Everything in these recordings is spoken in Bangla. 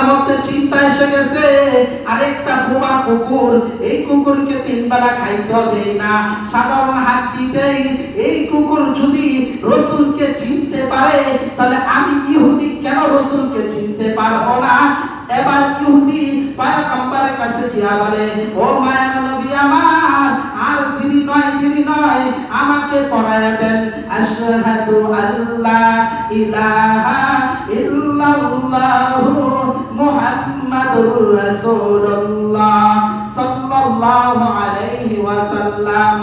মধ্যে চিন্তা এসে গেছে, আরেকটা বোবা কুকুর, এই কুকুরকে 3 বেলা খাইতে দেই না, সাধারণ হাড্ডি দেই। এই কুকুর যদি রাসূলকে চিনতে পারে, তাহলে আমি ইহুদি কেন রাসূলকে চিনতে পারবো না? এবার ইহুদি পয়গম্বরের কাছে গিয়া বলে, ও মায়ার নবী আমার, আর দেরি নয়, আমাকে পড়ায়া দেন আশহাদু আল্লা ইলাহা ইল্লাল্লাহু মুহাম্মাদুর রাসূলুল্লাহ সাল্লাল্লাহু আলাইহি ওয়াসাল্লাম।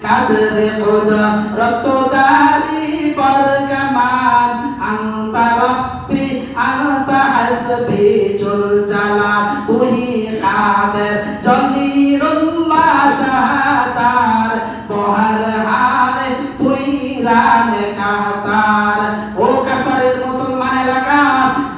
কাদরে কুদরত দারি বরকামান আনতা রব্বি আনতা হাসবি জুল জালাল, তুহি কাদের জলিলুল্লাহ জাহাদার বহর হারে তুই রানে কাহতার। ও কাসারের মুসলমান এলাকা,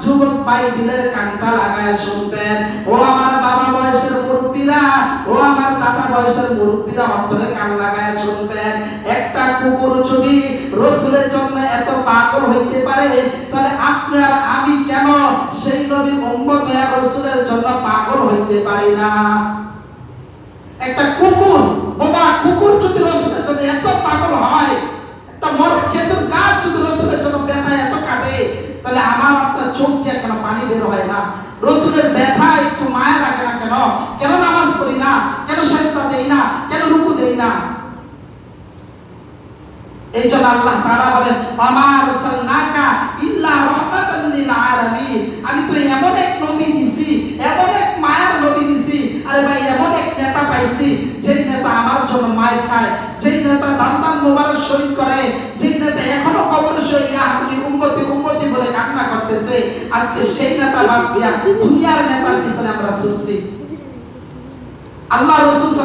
যুবক ভাই দিলের কানটা লাগায় শুনবেন। ও আমার বাবা বয়সের মুরব্বীরা, ও আমার দাদা বয়সের মুরব্বীরা, অন্তরে কান লাগায় শুনবেন। একটা কুকুর যদি রাসূলের জন্য এত পাগল হইতে পারে, তাহলে আপনি আর আমি কেন সেই নবীর উম্মত হয়ে রাসূলের জন্য পাগল হইতে পারি না? একটা কুকুর, বোবা কুকুর যদি রাসূলের জন্য এত পাগল হয়, একটা মরা খেজুর গাছ যদি রাসূলের জন্য ব্যথায় এত কাঁদে, তাহলে আমার আপনার চোখ দিয়ে কেন পানি বের হয় না? রাসূলের ব্যথা একটু মায়া লাগে না কেন? কেন নামাজ পড়ি না? কেন সাজদা দেই না? কেন রুকু দেই না? এই জন্য আল্লাহ তাআলা বলেন, আমা রাসালনাকা ইল্লা রাহমাতাল লিল আলামিন। আমি তো এমন এক নবী দিছি, এমন এক মায়ার নবী দিছি। আরে ভাই, এমন এক নেতা পাইছি, যেই নেতা আমার জন্য মার খায়, যেই নেতা দান মোবারক শরীক করে, যেই নেতা এখনো কবরে শুয়ে আপনি উম্মতি উম্মতি বলে কান্না করতেছে। আজকে সেই নেতা বাদ দিয়া দুনিয়ার নেতার পিছনে আমরা ছুটছি। আল্লাহ রাসূল